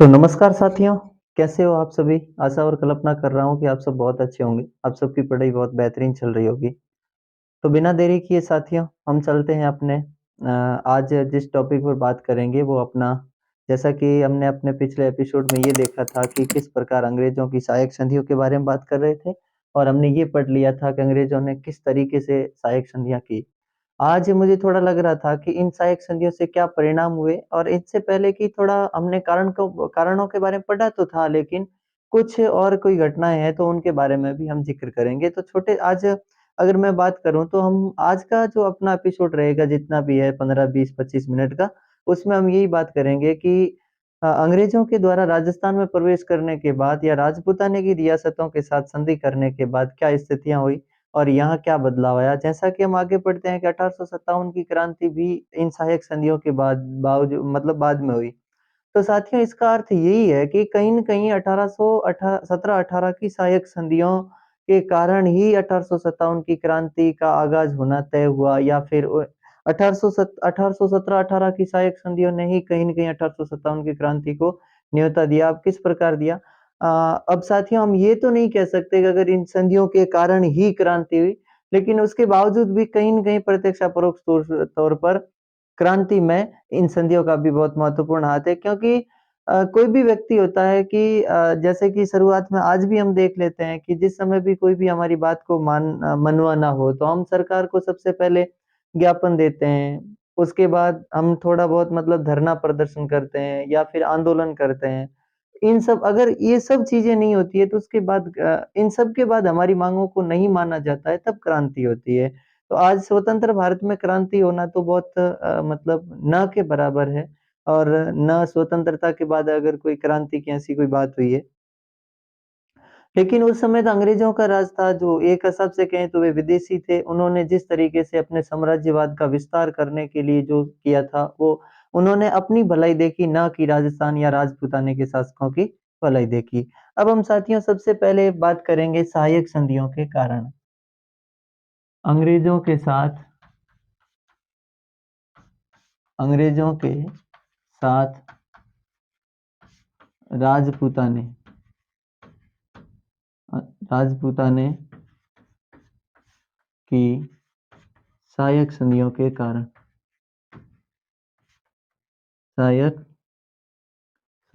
तो नमस्कार साथियों, कैसे हो आप सभी? आशा और कल्पना कर रहा हूँ कि आप सब बहुत अच्छे होंगे। आप सबकी पढ़ाई बहुत बेहतरीन चल रही होगी। तो बिना देरी किए साथियों, हम चलते हैं अपने आज जिस टॉपिक पर बात करेंगे वो अपना जैसा कि हमने अपने पिछले एपिसोड में ये देखा था कि किस प्रकार अंग्रेज़ों की सहायक संधियों के बारे में बात कर रहे थे और हमने ये पढ़ लिया था कि अंग्रेज़ों ने किस तरीके से सहायक संधियाँ की। आज मुझे थोड़ा लग रहा था कि इन सहायक संधियों से क्या परिणाम हुए और इससे पहले कि थोड़ा हमने कारणों के बारे में पढ़ा तो था, लेकिन कुछ और कोई घटनाएँ हैं तो उनके बारे में भी हम ज़िक्र करेंगे। तो छोटे आज अगर मैं बात करूँ तो हम आज का जो अपना एपिसोड रहेगा जितना भी है 15, 20, 25 मिनट का, उसमें हम यही बात करेंगे कि अंग्रेज़ों के द्वारा राजस्थान में प्रवेश करने के बाद या राजपूताने की रियासतों के साथ संधि करने के बाद क्या स्थितियाँ हुई और यहाँ क्या बदलाव आया? जैसा कि हम आगे बढ़ते हैं कि 1857 की क्रांति भी इन सहायक संधियों के बाद में हुई। तो साथियों इसका अर्थ यही है कि कहीं न कहीं 1718 की सहायक संधियों के कारण ही 1857 की क्रांति का आगाज़ होना तय हुआ या फिर 1817-18 की सहायक संधियों ने ही कहीं न कहीं 1857 की क्रांति को न्योता दिया। अब किस प्रकार दिया? अब साथियों हम ये तो नहीं कह सकते कि अगर इन संधियों के कारण ही क्रांति हुई, लेकिन उसके बावजूद भी कहीं न कहीं प्रत्यक्ष अपरोक्ष तौर पर क्रांति में इन संधियों का भी बहुत महत्वपूर्ण हाथ है क्योंकि कोई भी व्यक्ति होता है कि जैसे कि शुरुआत में आज भी हम देख लेते हैं कि जिस समय भी कोई भी हमारी बात को मनवाना हो तो हम सरकार को सबसे पहले ज्ञापन देते हैं। उसके बाद हम थोड़ा बहुत मतलब धरना प्रदर्शन करते हैं या फिर आंदोलन करते हैं। इन सब अगर ये सब चीज़ें नहीं होती है तो उसके बाद इन सब के बाद हमारी माँगों को नहीं माना जाता है तब क्रांति होती है। तो आज स्वतंत्र भारत में क्रांति होना तो बहुत मतलब ना के बराबर है और ना स्वतंत्रता के बाद अगर कोई क्रांति की ऐसी कोई बात हुई है। लेकिन उस समय तो अंग्रेज़ों का राज था जो एक हिसाब से कहें तो वे विदेशी थे। उन्होंने जिस तरीके से अपने साम्राज्यवाद का विस्तार करने के लिए जो किया था वो उन्होंने अपनी भलाई देखी ना कि राजस्थान या राजपूताने के शासकों की भलाई देखी। अब हम साथियों सबसे पहले बात करेंगे सहायक संधियों के कारण। अंग्रेज़ों के साथ अंग्रेज़ों के साथ राजपूताने अ, राजपूताने की सहायक संधियों के कारण सहायक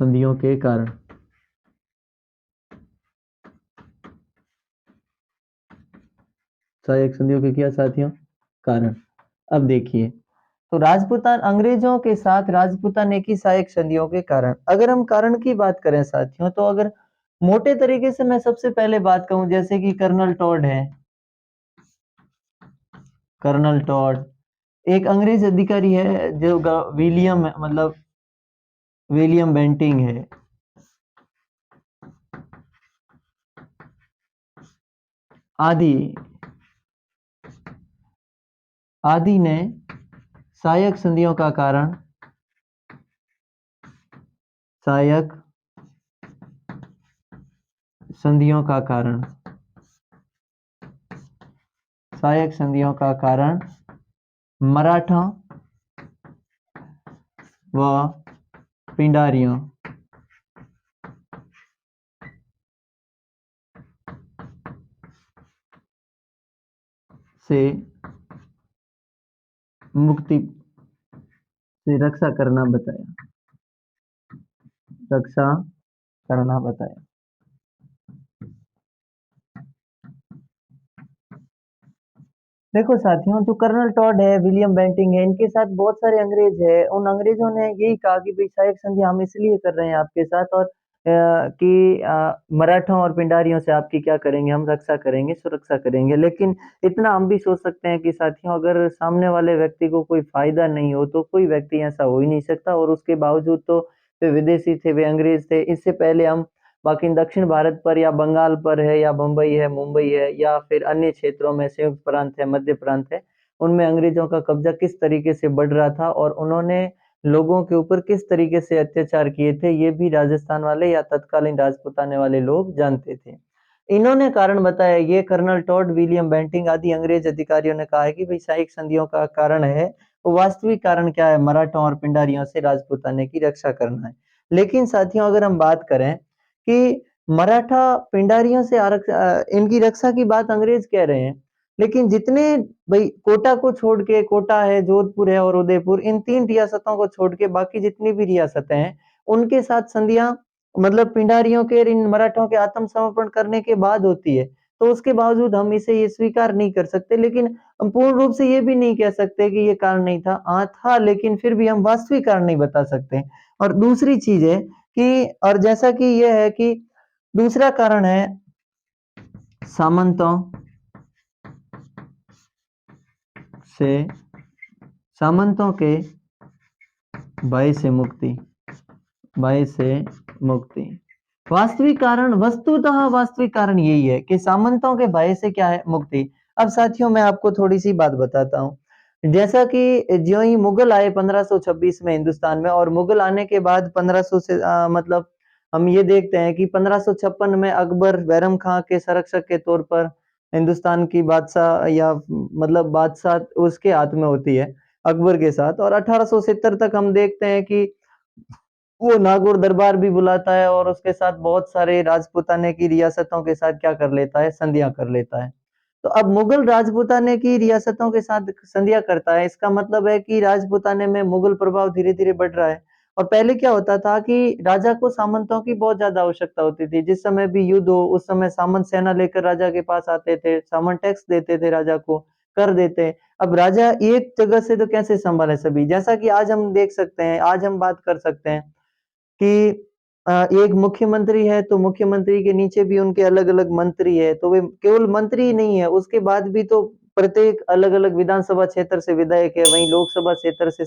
संधियों के कारण सहायक संधियों के क्या साथियों? कारण। अब देखिए, तो अंग्रेज़ों के साथ राजपूताने की सहायक संधियों के कारण। अगर हम कारण की बात करें साथियों, तो अगर मोटे तरीके से मैं सबसे पहले बात कहूँ जैसे कि कर्नल टॉड है, कर्नल टॉड, एक अंग्रेज़ अधिकारी है जो विलियम बेंटिंग है। आदि आदि ने सहायक संधियों का कारण सहायक संधियों का कारण सहायक संधियों का कारण मराठा व पिंडारियों से मुक्ति से रक्षा करना बताया। देखो साथियों, जो कर्नल टॉड है, विलियम बेंटिंग है, इनके साथ बहुत सारे अंग्रेज हैं। उन अंग्रेजों ने यही कहा कि भई सहायक संधि हम इसलिए कर रहे हैं आपके साथ और मराठों और पिंडारियों से आपकी क्या करेंगे, हम रक्षा करेंगे, सुरक्षा करेंगे। लेकिन इतना हम भी सोच सकते हैं कि साथियों अगर सामने वाले व्यक्ति को कोई फ़ायदा नहीं हो, तो कोई व्यक्ति ऐसा हो ही नहीं सकता और उसके बावजूद तो वे विदेशी थे, वे अंग्रेज थे। इससे पहले हम बाकी दक्षिण भारत पर या बंगाल पर है या बम्बई है, मुंबई है या फिर अन्य क्षेत्रों में संयुक्त प्रांत है, मध्य प्रांत है, उनमें अंग्रेज़ों का कब्ज़ा किस तरीके से बढ़ रहा था और उन्होंने लोगों के ऊपर किस तरीके से अत्याचार किए थे, ये भी राजस्थान वाले या तत्कालीन राजपूताने वाले लोग जानते थे। इन्होंने कारण बताया ये कर्नल टॉड, विलियम बेंटिंग आदि अंग्रेज अधिकारियों ने कहा है कि भई सहायक संधियों का कारण है, वो वास्तविक कारण क्या है? मराठों और पिंडारियों से राजपूताने की रक्षा करना है। लेकिन साथियों अगर हम बात करें कि मराठा पिंडारियों से इनकी रक्षा की बात अंग्रेज कह रहे हैं, लेकिन जितने भाई कोटा को छोड़ के, कोटा है, जोधपुर है और उदयपुर, इन 3 रियासतों को छोड़ के बाकी जितनी भी रियासतें हैं, उनके साथ संधियां मतलब पिंडारियों के और इन मराठों के आत्मसमर्पण करने के बाद होती है। तो उसके बावजूद हम इसे ये स्वीकार नहीं कर सकते, लेकिन हम पूर्ण रूप से ये भी नहीं कह सकते कि ये कारण नहीं था। हाँ था, लेकिन फिर भी हम वास्तविक कारण नहीं बता सकते। और दूसरी चीज है कि और जैसा कि ये है कि दूसरा कारण है सामंतों से सामंतों के भय से मुक्ति, भय से मुक्ति। वास्तविक कारण, वस्तुतः वास्तविक कारण यही है कि सामंतों के भय से क्या है, मुक्ति। अब साथियों मैं आपको थोड़ी सी बात बताता हूँ। जैसा कि ज्यों ही मुगल आए 1526 में हिंदुस्तान में, और मुगल आने के बाद 1500 से मतलब हम ये देखते हैं कि 1556 में अकबर बैरम खां के संरक्षक के तौर पर हिंदुस्तान की बादशाह या मतलब बादशाह उसके हाथ में होती है, अकबर के साथ। और 1870 तक हम देखते हैं कि वो नागौर दरबार भी बुलाता है और उसके साथ बहुत सारे राजपूताने की रियासतों के साथ क्या कर लेता है, संधियां कर लेता है। तो अब मुगल राजपूताने की रियासतों के साथ संधियां करता है, इसका मतलब है कि राजपूताने में मुगल प्रभाव धीरे धीरे बढ़ रहा है। और पहले क्या होता था कि राजा को सामंतों की बहुत ज्यादा आवश्यकता होती थी। जिस समय भी युद्ध हो उस समय सामंत सेना लेकर राजा के पास आते थे, सामंत टैक्स देते थे, राजा को कर देते। अब राजा एक जगह से तो कैसे संभाले सभी, जैसा कि आज हम देख सकते हैं, आज हम बात कर सकते हैं कि एक मुख्यमंत्री है तो मुख्यमंत्री के नीचे भी उनके अलग-अलग मंत्री है, तो वे केवल मंत्री ही नहीं है, उसके बाद भी तो प्रत्येक अलग-अलग विधानसभा क्षेत्र से विधायक है, वहीं लोकसभा क्षेत्र से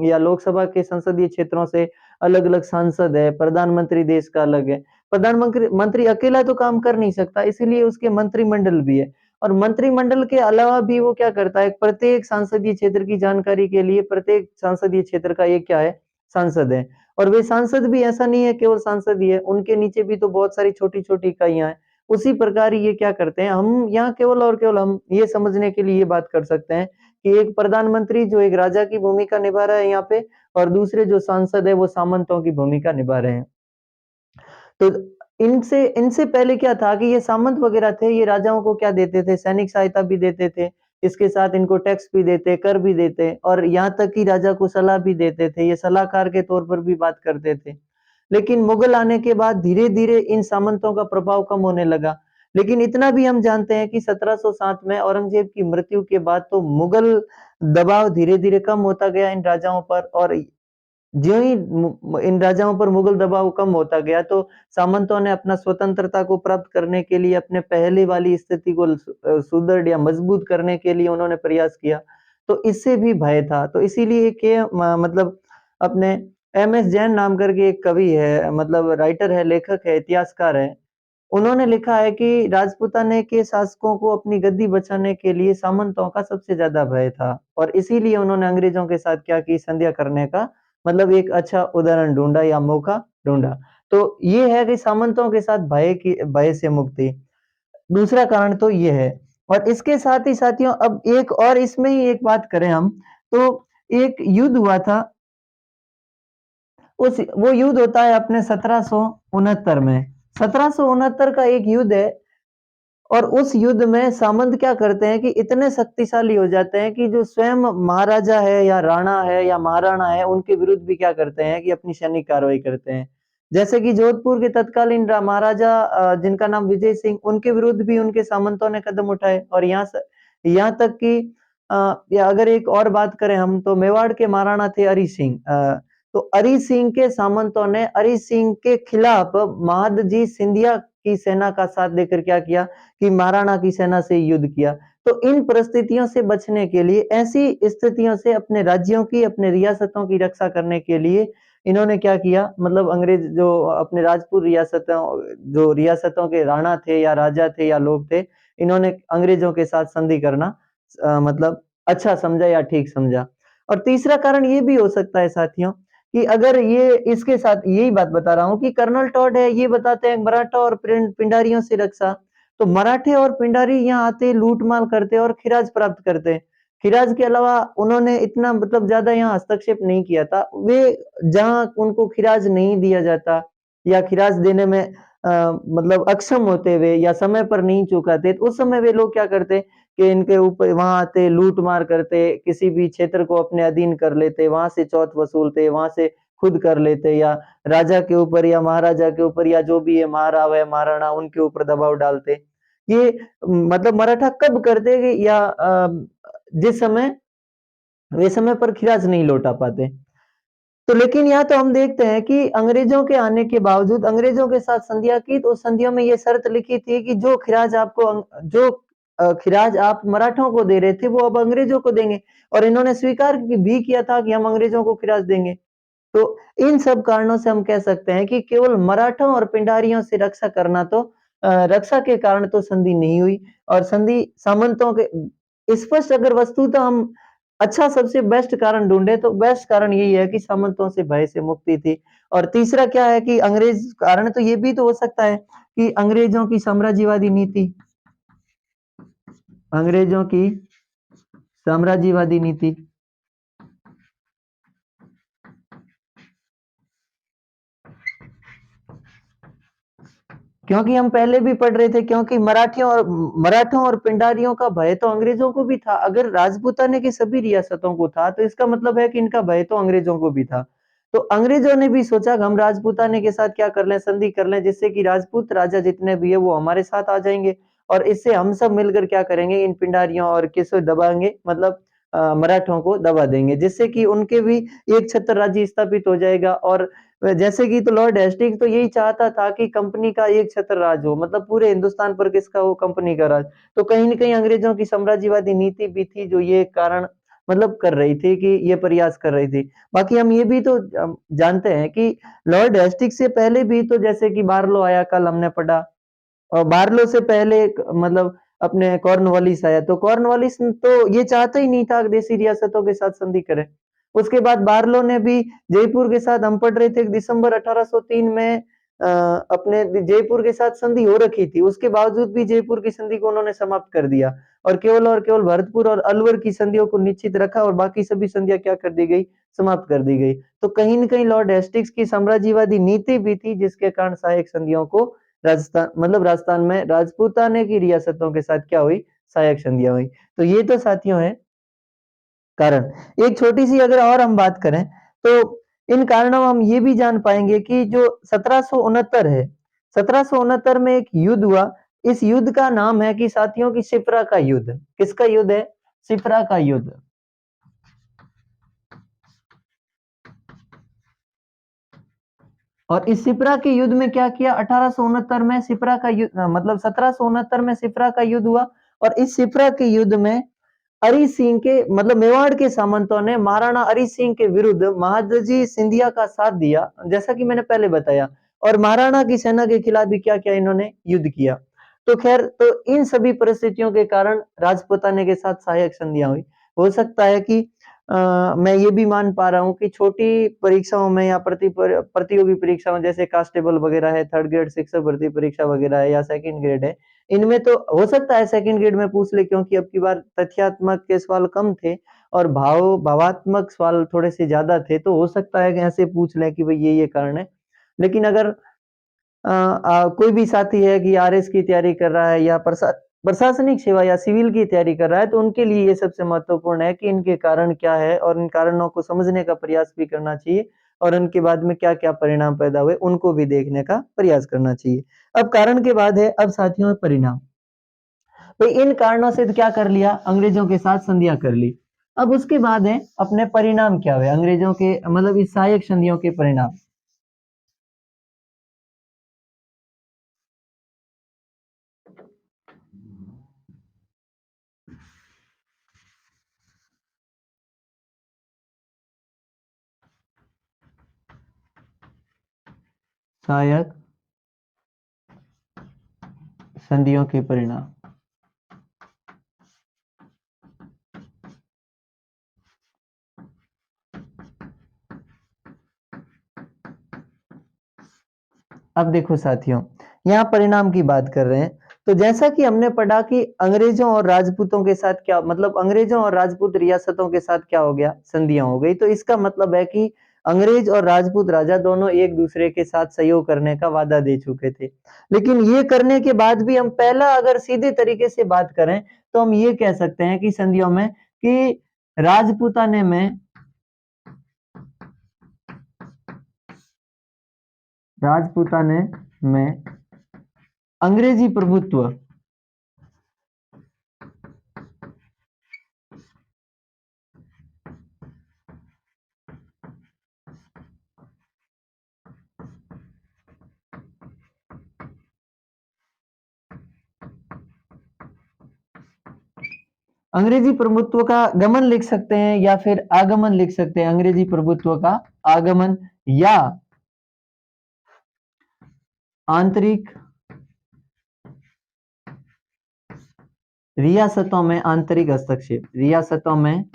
या लोकसभा के संसदीय क्षेत्रों से अलग-अलग सांसद है, प्रधानमंत्री देश का अलग है। प्रधानमंत्री मंत्री अकेला तो काम कर नहीं सकता, इसीलिए उसके मंत्रिमंडल भी है। और मंत्रिमंडल के अलावा भी वो क्या करता है, प्रत्येक संसदीय क्षेत्र की जानकारी के लिए प्रत्येक संसदीय क्षेत्र का एक क्या है, सांसद है। और वे सांसद भी ऐसा नहीं है केवल सांसद ही है, उनके नीचे भी तो बहुत सारी छोटी-छोटी इकाइयाँ हैं। उसी प्रकार ये क्या करते हैं, हम यहाँ केवल और केवल हम ये समझने के लिए ये बात कर सकते हैं कि एक प्रधानमंत्री जो एक राजा की भूमिका निभा रहा है यहाँ पे, और दूसरे जो सांसद है वो सामंतों की भूमिका निभा रहे हैं। तो इनसे इनसे पहले क्या था कि ये सामंत वगैरह थे, ये राजाओं को क्या देते थे, सैनिक सहायता भी देते थे, इसके साथ इनको टैक्स भी देते, कर भी देते, और यहाँ तक कि राजा को सलाह भी देते थे, ये सलाहकार के तौर पर भी बात करते थे। लेकिन मुगल आने के बाद धीरे-धीरे इन सामंतों का प्रभाव कम होने लगा। लेकिन इतना भी हम जानते हैं कि 1707 में औरंगजेब की मृत्यु के बाद तो मुगल दबाव धीरे-धीरे कम होता गया इन राजाओं पर, और ज्यों ही इन राजाओं पर मुगल दबाव कम होता गया, तो सामंतों ने अपना स्वतंत्रता को प्राप्त करने के लिए, अपने पहले वाली स्थिति को सुदृढ़ या मजबूत करने के लिए उन्होंने प्रयास किया। तो इससे भी भय था। तो इसीलिए कि मतलब अपने एम.एस. जैन नाम करके एक कवि है, मतलब राइटर है, लेखक है, इतिहासकार है। उन्होंने लिखा है कि राजपूताने के शासकों को अपनी गद्दी बचाने के लिए सामंतों का सबसे ज्यादा भय था, और इसीलिए उन्होंने अंग्रेजों के साथ क्या की, संधियां करने का मतलब एक अच्छा उदाहरण ढूंढा या मौका ढूंढा। तो ये है कि सामंतों के साथ भय से मुक्ति। दूसरा कारण तो ये है। और इसके साथ ही साथियों अब एक और इसमें ही एक बात करें हम, तो एक युद्ध हुआ था, उस वो युद्ध होता है अपने 1769 में। 1769 का एक युद्ध है, और उस युद्ध में सामंत क्या करते हैं कि इतने शक्तिशाली हो जाते हैं कि जो स्वयं महाराजा है या राणा है या महाराणा है, उनके विरुद्ध भी क्या करते हैं कि अपनी सैनिक कार्रवाई करते हैं। जैसे कि जोधपुर के तत्कालीन महाराजा जिनका नाम विजय सिंह, उनके विरुद्ध भी उनके सामंतों ने कदम उठाए। और यहाँ तक कि या अगर एक और बात करें हम, तो मेवाड़ के महाराणा थे अरि सिंह। तो अरि सिंह के सामंतों ने अरि सिंह के खिलाफ महादजी सिंधिया की सेना का साथ देकर क्या किया कि महाराणा की सेना से युद्ध किया। तो इन परिस्थितियों से बचने के लिए, ऐसी स्थितियों से अपने राज्यों की, अपने रियासतों की रक्षा करने के लिए इन्होंने क्या किया, मतलब अंग्रेज जो अपने राजपूत जो रियासतों के राणा थे या राजा थे या लोग थे, इन्होंने अंग्रेजों के साथ संधि करना मतलब अच्छा समझा या ठीक समझा। और तीसरा कारण ये भी हो सकता है साथियों कि अगर ये इसके साथ यही बात बता रहा हूं कि कर्नल टॉड है, ये बताते हैं मराठा और पिंडारियों से रक्षा। तो मराठे और पिंडारी यहाँ आते, लूट माल करते और खिराज प्राप्त करते। खिराज के अलावा उन्होंने इतना मतलब ज़्यादा यहाँ हस्तक्षेप नहीं किया था। वे जहाँ उनको खिराज नहीं दिया जाता या खिराज देने में मतलब अक्षम होते हुए या समय पर नहीं चुकाते, तो उस समय वे लोग क्या करते कि इनके ऊपर वहाँ आते, लूट-मार करते, किसी भी क्षेत्र को अपने अधीन कर लेते, वहाँ से चौथ वसूलते, वहाँ से खुद कर लेते या राजा के ऊपर या महाराजा के ऊपर या जो भी है महाराव है, महाराणा उनके ऊपर दबाव डालते। ये मतलब मराठा कब करते कि या जिस समय वे समय पर खिराज नहीं लौटा पाते। तो लेकिन यहाँ तो हम देखते हैं कि अंग्रेजों के आने के बावजूद अंग्रेजों के साथ संधियाँ की, तो संधियों में ये शर्त लिखी थी कि जो खिराज आपको जो खिराज आप मराठों को दे रहे थे, वो अब अंग्रेजों को देंगे और इन्होंने स्वीकार भी किया था कि हम अंग्रेजों को खिराज देंगे। तो इन सब कारणों से हम कह सकते हैं कि केवल मराठों और पिंडारियों से रक्षा करना तो रक्षा के कारण तो संधि नहीं हुई और संधि सामंतों के स्पष्ट अगर वस्तुतः हम अच्छा सबसे बेस्ट कारण ढूंढे तो बेस्ट कारण यही है कि सामंतों से भय से मुक्ति थी। और तीसरा क्या है कि अंग्रेज कारण तो ये भी तो हो सकता है कि अंग्रेजों की साम्राज्यवादी नीति, अंग्रेजों की साम्राज्यवादी नीति, क्योंकि हम पहले भी पढ़ रहे थे क्योंकि मराठों और पिंडारियों का भय तो अंग्रेजों को भी था। अगर राजपूताने की सभी रियासतों को था तो इसका मतलब है कि इनका भय तो अंग्रेजों को भी था। तो अंग्रेजों ने भी सोचा कि हम राजपूताने के साथ क्या कर लें, संधि कर लें, जिससे कि राजपूत राजा जितने भी है वो हमारे साथ आ जाएंगे और इससे हम सब मिलकर क्या करेंगे, इन पिंडारियों और किसको दबाएंगे, मतलब मराठों को दबा देंगे, जिससे कि उनके भी एक छत्र राज्य स्थापित हो जाएगा। और जैसे कि तो लॉर्ड हेस्टिंग्स तो यही चाहता था कि कंपनी का एक छत्र राज हो, मतलब पूरे हिंदुस्तान पर किसका हो, कंपनी का राज। तो कहीं न कहीं अंग्रेजों की साम्राज्यवादी नीति भी थी जो ये कारण मतलब कर रही थी कि ये प्रयास कर रही थी। बाकी हम ये भी तो जानते हैं कि लॉर्ड हेस्टिंग्स से पहले भी तो जैसे कि बार्लो आया, कल हमने पढ़ा, और बार्लो से पहले मतलब अपने कॉर्नवालिस आया, तो कॉर्नवालिस तो ये चाहता ही नहीं था कि देशी रियासतों के साथ संधि करे। उसके बाद बार्लो ने भी जयपुर के साथ, हम पढ़ रहे थे कि दिसंबर 1803 में अपने जयपुर के साथ संधि हो रखी थी, उसके बावजूद भी जयपुर की संधि को उन्होंने समाप्त कर दिया और केवल भरतपुर और अलवर की संधियों को निश्चित रखा और बाकी सभी संधियां क्या कर दी गई, समाप्त कर दी गई। तो कहीं न कहीं लॉर्ड हेस्टिंग्स की साम्राज्यवादी नीति भी थी जिसके कारण सहायक संधियों को राजस्थान में राजपूताने की रियासतों के साथ क्या हुई, सहायक संधियां हुई। तो ये तो साथियों है कारण। एक छोटी सी अगर और हम बात करें तो इन कारणों हम ये भी जान पाएंगे कि जो 1769 है, 1769 में एक युद्ध हुआ। इस युद्ध का नाम है कि साथियों की शिप्रा का युद्ध। किसका युद्ध है? शिप्रा का युद्ध। और इस सिपरा के युद्ध में क्या किया, 1869 में सिपरा का युद्ध, मतलब 1769 में सिपरा का युद्ध हुआ। और इस सिपरा के युद्ध में अरि सिंह के मतलब मेवाड़ के सामंतों ने महाराणा अरि सिंह के विरुद्ध महादजी सिंधिया का साथ दिया, जैसा कि मैंने पहले बताया, और महाराणा की सेना के खिलाफ भी क्या किया, इन्होंने युद्ध किया। तो खैर, तो इन सभी परिस्थितियों के कारण राजपूताने के साथ सहायक संधियां हुई। हो सकता है कि मैं ये भी मान पा रहा हूँ कि छोटी परीक्षाओं में या प्रतियोगी परीक्षाओं जैसे कांस्टेबल वगैरह है, थर्ड ग्रेड शिक्षक भर्ती परीक्षा वगैरह है या सेकंड ग्रेड है, इनमें तो हो सकता है सेकंड ग्रेड में पूछ ले, क्योंकि अब की बार तथ्यात्मक के सवाल कम थे और भावात्मक सवाल थोड़े से ज्यादा थे, तो हो सकता है कि ऐसे पूछ लें कि भाई ये कारण है। लेकिन अगर कोई भी साथी है कि आरएस की तैयारी कर रहा है या प्रशासनिक सेवा या सिविल की तैयारी कर रहा है, तो उनके लिए ये सबसे महत्वपूर्ण है कि इनके कारण क्या है और इन कारणों को समझने का प्रयास भी करना चाहिए और उनके बाद में क्या-क्या परिणाम पैदा हुए, उनको भी देखने का प्रयास करना चाहिए। अब कारण के बाद है, अब साथियों परिणाम। तो इन कारणों से तो क्या कर लिया, अंग्रेजों के साथ संधियां कर ली। अब उसके बाद है अपने परिणाम क्या हुए अंग्रेजों के, मतलब इस सहायक संधियों के परिणाम। सहायक संधियों के परिणाम। अब देखो साथियों, यहाँ परिणाम की बात कर रहे हैं, तो जैसा कि हमने पढ़ा कि अंग्रेजों और राजपूतों के साथ क्या मतलब अंग्रेजों और राजपूत रियासतों के साथ क्या हो गया, संधियां हो गई। तो इसका मतलब है कि अंग्रेज और राजपूत राजा दोनों एक दूसरे के साथ सहयोग करने का वादा दे चुके थे। लेकिन ये करने के बाद भी हम पहला अगर सीधे तरीके से बात करें तो हम ये कह सकते हैं कि संधियों में कि राजपूताने में अंग्रेजी प्रभुत्व अंग्रेजी प्रभुत्व का गमन लिख सकते हैं या फिर आगमन लिख सकते हैं। अंग्रेजी प्रभुत्व का आगमन या आंतरिक रियासतों में आंतरिक हस्तक्षेप, रियासतों में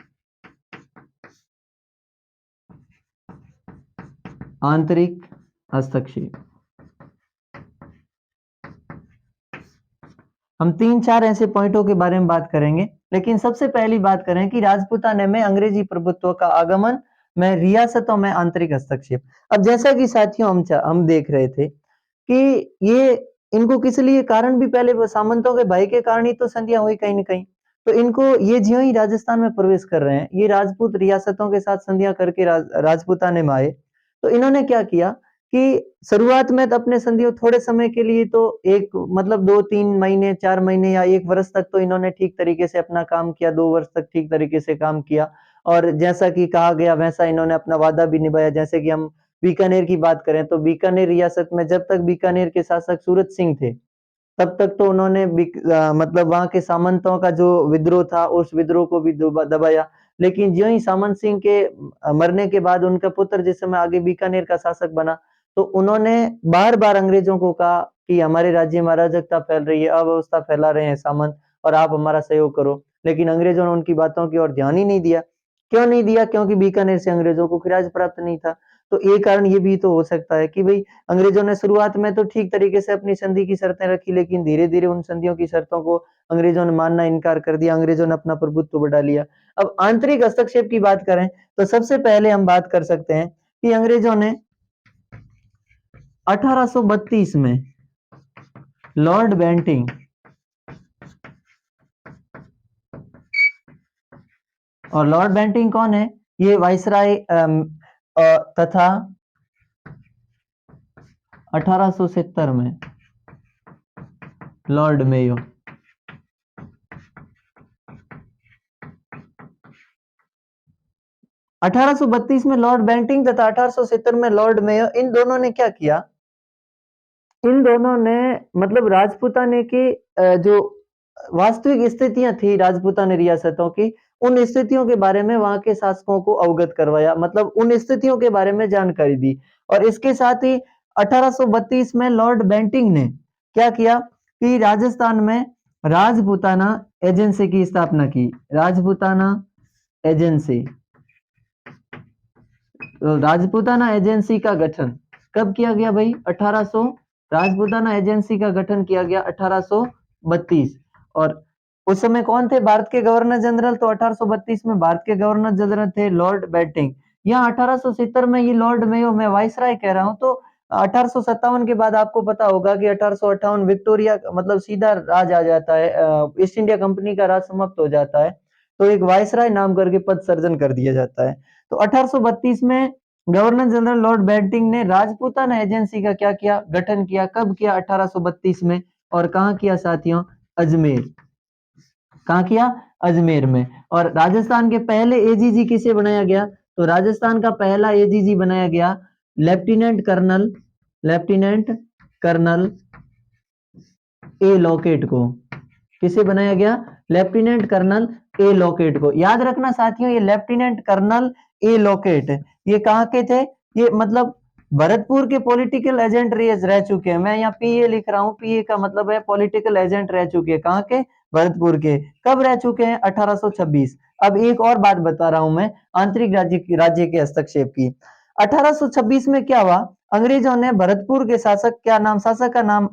आंतरिक हस्तक्षेप। हम 3-4 ऐसे पॉइंटों के बारे में बात करेंगे, लेकिन सबसे पहली बात करें कि राजपूताने में अंग्रेजी प्रभुत्व का आगमन में रियासतों में आंतरिक हस्तक्षेप। अब जैसा कि साथियों हम देख रहे थे कि ये इनको किस लिए कारण भी पहले वो सामंतों के भाई के कारण ही तो संधियां हुई कहीं न कहीं। तो इनको ये ज्यों ही राजस्थान में प्रवेश कर रहे हैं, ये राजपूत रियासतों के साथ संधियां करके राजपूताने में आए। तो इन्होंने क्या किया कि शुरुआत में तो अपने संधियों थोड़े समय के लिए तो एक मतलब 2-3 महीने, 4 महीने या 1 वर्ष तक तो इन्होंने ठीक तरीके से अपना काम किया, 2 वर्ष तक ठीक तरीके से काम किया और जैसा कि कहा गया वैसा इन्होंने अपना वादा भी निभाया। जैसे कि हम बीकानेर की बात करें तो बीकानेर रियासत में जब तक बीकानेर के शासक सूरत सिंह थे, तब तक तो उन्होंने मतलब वहां के सामंतों का जो विद्रोह था उस विद्रोह को भी दबाया। लेकिन ज्यों ही सामंत सिंह के मरने के बाद उनका पुत्र जिस समय आगे बीकानेर का शासक बना, तो उन्होंने बार बार अंग्रेजों को कहा कि हमारे राज्य में अराजकता फैल रही है, अव्यवस्था फैला रहे हैं सामंत और आप हमारा सहयोग करो। लेकिन अंग्रेजों ने उनकी बातों की ओर ध्यान ही नहीं दिया। क्यों नहीं दिया? क्योंकि बीकानेर से अंग्रेजों को खिराज प्राप्त नहीं था। तो एक कारण ये भी तो हो सकता है कि भाई अंग्रेजों ने शुरुआत में तो ठीक तरीके से अपनी संधि की शर्तें रखी, लेकिन धीरे धीरे उन संधियों की शर्तों को अंग्रेजों ने मानना इनकार कर दिया, अंग्रेजों ने अपना प्रभुत्व बढ़ा लिया। अब आंतरिक हस्तक्षेप की बात करें तो सबसे पहले हम बात कर सकते हैं कि अंग्रेजों ने 1832 में लॉर्ड बेंटिंग और लॉर्ड बेंटिंग कौन है? ये वाइसराय तथा 1870 में लॉर्ड मेयो। 1832 में लॉर्ड बेंटिंग तथा 1870 में लॉर्ड मेयो, इन दोनों ने क्या किया? इन दोनों ने मतलब राजपूताने की जो वास्तविक स्थितियां थी राजपूताने रियासतों की, उन स्थितियों के बारे में वहां के शासकों को अवगत करवाया, मतलब उन स्थितियों के बारे में जानकारी दी। और इसके साथ ही 1832 में लॉर्ड बेंटिंग ने क्या किया कि राजस्थान में राजपूताना एजेंसी की स्थापना की। राजपूताना एजेंसी, तो राजपूताना एजेंसी का गठन कब किया गया भाई? 1800 राजपूताना एजेंसी का गठन किया गया 1832। और उस समय कौन थे भारत के गवर्नर जनरल? तो 1832 में भारत के गवर्नर जनरल थे लॉर्ड बेंटिंग। यहाँ 1870 में ये लॉर्ड मेयो, मैं वाइसराय कह रहा हूँ। तो 1857 के बाद आपको पता होगा कि 1858 विक्टोरिया मतलब सीधा राज आ जाता है, ईस्ट इंडिया कंपनी का राज समाप्त हो जाता है, तो एक वाइसराय नाम करके पद सर्जन कर दिया जाता है। तो 1832 में गवर्नर जनरल लॉर्ड बेंटिंग ने राजपूताना एजेंसी का क्या किया? गठन किया। कब किया? 1832 में। और कहाँ किया साथियों? अजमेर। कहाँ किया? अजमेर में। और राजस्थान के पहले एजीजी किसे बनाया गया? तो राजस्थान का पहला एजीजी बनाया गया लेफ्टिनेंट कर्नल ए लॉकेट को। किसे बनाया गया? लेफ्टिनेंट कर्नल ए लॉकेट को। याद रखना साथियों, ये लेफ्टिनेंट कर्नल ए लॉकेट ये कहाँ के थे? ये मतलब भरतपुर के पॉलिटिकल एजेंट रह चुके हैं। मैं यहाँ पीए लिख रहा हूँ, पीए का मतलब है पॉलिटिकल एजेंट रह चुके हैं। कहाँ के? भरतपुर के। कब रह चुके हैं? 1826। अब एक और बात बता रहा हूं मैं आंतरिक राज्य के हस्तक्षेप की। 1826 में क्या हुआ? अंग्रेजों ने भरतपुर के शासक का नाम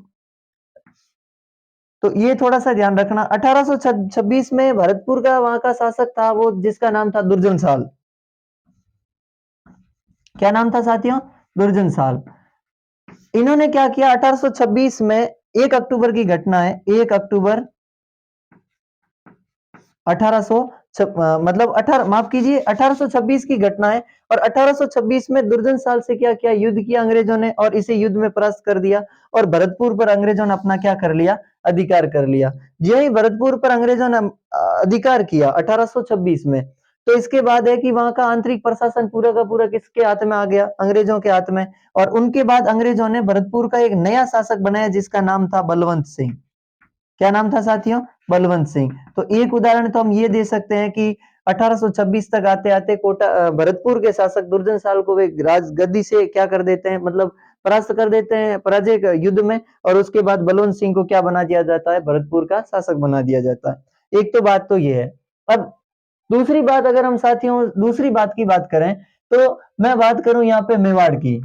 तो ये थोड़ा सा ध्यान रखना। 1826 में भरतपुर का वहां का शासक था वो, जिसका नाम था दुर्जनशाल। क्या नाम था साथियों? दुर्जनशाल। इन्होंने क्या किया 1826 में, 1 अक्टूबर की घटना है, 1 अक्टूबर 1800 मतलब 18 माफ कीजिए 1826 की घटना है। और 1826 में दुर्जन साल से क्या किया, युद्ध किया अंग्रेजों ने और इसे युद्ध में परास्त कर दिया। और भरतपुर पर अंग्रेजों ने अपना क्या कर लिया, अधिकार कर लिया। जो ही भरतपुर पर अंग्रेजों ने अधिकार किया 1826 में, तो इसके बाद है कि वहां का आंतरिक प्रशासन पूरा का पूरा किसके हाथ में आ गया, अंग्रेजों के हाथ में। और उनके बाद अंग्रेजों ने भरतपुर का एक नया शासक बनाया जिसका नाम था बलवंत सिंह। क्या नाम था साथियों? बलवंत सिंह। तो एक उदाहरण तो हम ये दे सकते हैं कि 1826 तक आते आते कोटा भरतपुर के शासक दुर्जन साल को वे राज गद्दी से क्या कर देते हैं, मतलब परास्त कर देते हैं पराजय युद्ध में। और उसके बाद बलवंत सिंह को क्या बना दिया जाता है, भरतपुर का शासक बना दिया जाता है। एक तो बात तो ये है। अब दूसरी बात, अगर हम साथियों दूसरी बात की बात करें, तो मैं बात करूं यहाँ पे मेवाड़ की।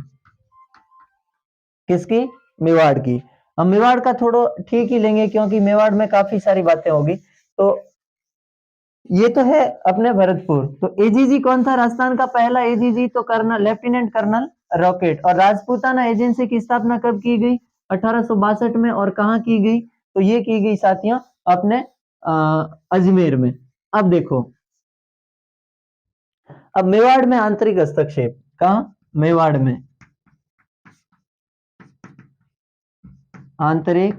किसकी? मेवाड़ की। हम मेवाड़ का थोड़ा ठीक ही लेंगे क्योंकि मेवाड़ में काफी सारी बातें होगी। तो ये तो है अपने भरतपुर। तो एजीजी कौन था राजस्थान का पहला एजीजी? तो कर्नल लेफ्टिनेंट कर्नल रॉकेट। और राजपूताना एजेंसी की स्थापना कब की गई? 1862 में। और कहाँ की गई? तो ये की गई साथियों अपने अजमेर में। अब देखो, अब मेवाड़ में आंतरिक हस्तक्षेप। कहाँ? मेवाड़ में आंतरिक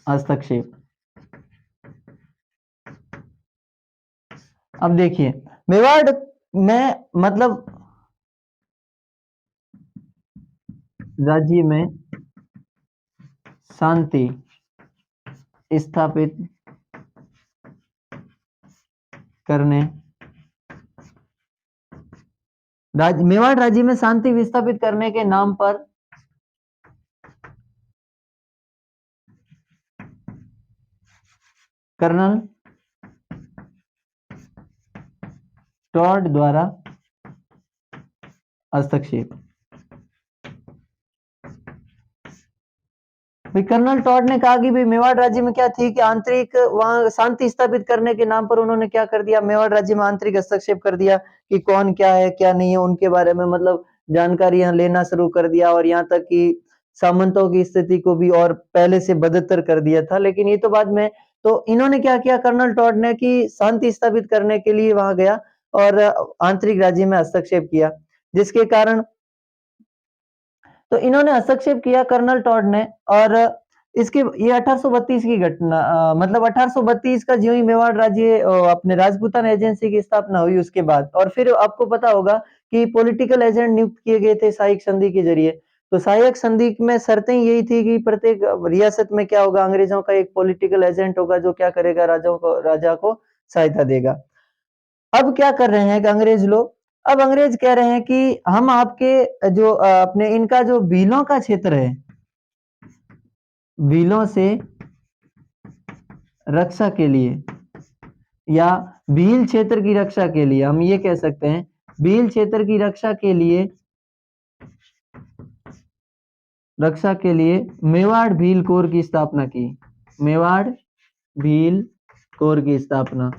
हस्तक्षेप। अब देखिए मेवाड़ में मतलब राज्य में शांति स्थापित करने, मेवाड़ राज्य में शांति विस्थापित करने के नाम पर कर्नल टॉड द्वारा हस्तक्षेप। भाई कर्नल टॉड ने कहा कि भाई मेवाड़ राज्य में क्या थी कि आंतरिक वहां शांति स्थापित करने के नाम पर उन्होंने क्या कर दिया, मेवाड़ राज्य में आंतरिक हस्तक्षेप कर दिया कि कौन क्या है क्या नहीं है उनके बारे में, मतलब जानकारियां लेना शुरू कर दिया। और यहाँ तक कि सामंतों की स्थिति को भी और पहले से बदतर कर दिया था। लेकिन ये तो बाद में, तो इन्होंने क्या किया कर्नल टॉड ने कि शांति स्थापित करने के लिए वहां गया और आंतरिक राज्य में हस्तक्षेप किया, जिसके कारण तो इन्होंने हस्तक्षेप किया कर्नल टॉड ने। और इसके ये 1832 की घटना, मतलब 1832 का ज्यों ही मेवाड़ राज्य अपने राजपूताना एजेंसी की स्थापना हुई उसके बाद। और फिर आपको पता होगा कि पॉलिटिकल एजेंट नियुक्त किए गए थे सहायक संधि के जरिए। तो सहायक संधि में शर्तें यही थी कि प्रत्येक रियासत में क्या होगा, अंग्रेजों का एक पॉलिटिकल एजेंट होगा जो क्या करेगा, राजा को सहायता देगा। अब क्या कर रहे हैं कि अंग्रेज लोग, अब अंग्रेज कह रहे हैं कि हम आपके जो अपने इनका जो बिलों का क्षेत्र है, बिलों से रक्षा के लिए या भील क्षेत्र की रक्षा के लिए, हम ये कह सकते हैं भील क्षेत्र की रक्षा के लिए मेवाड़ भील कोर की स्थापना की। मेवाड़ भील कोर की स्थापना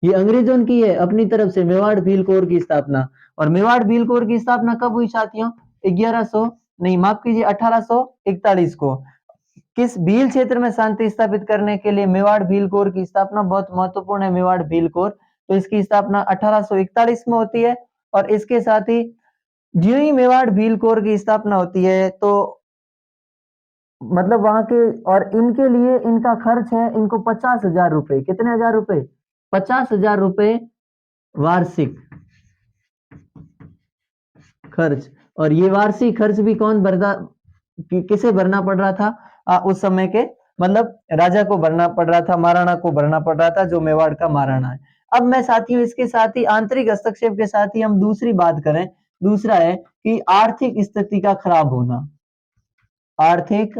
ये अंग्रेजों की है अपनी तरफ से, मेवाड़ भील कोर की स्थापना। और मेवाड़ भील कोर की स्थापना कब हुई साथियों? 1100 नहीं माफ कीजिए 1841 को। किस भील क्षेत्र में शांति स्थापित करने के लिए मेवाड़ भील कोर की स्थापना बहुत महत्वपूर्ण है। मेवाड़ भील कोर, तो इसकी स्थापना 1841 में होती है। और इसके साथ ही ज्यों ही मेवाड़ भील कोर की स्थापना होती है तो मतलब वहां के, और इनके लिए इनका खर्च है इनको 50,000 रुपए। कितने हजार रुपए? 50,000 रुपए वार्षिक खर्च। और ये वार्षिक खर्च भी कौन भरता, किसे भरना पड़ रहा था? उस समय के मतलब राजा को भरना पड़ रहा था, महाराणा को भरना पड़ रहा था जो मेवाड़ का महाराणा है। अब मैं साथियों इसके साथ ही आंतरिक हस्तक्षेप के साथ ही हम दूसरी बात करें, दूसरा है कि आर्थिक स्थिति का खराब होना। आर्थिक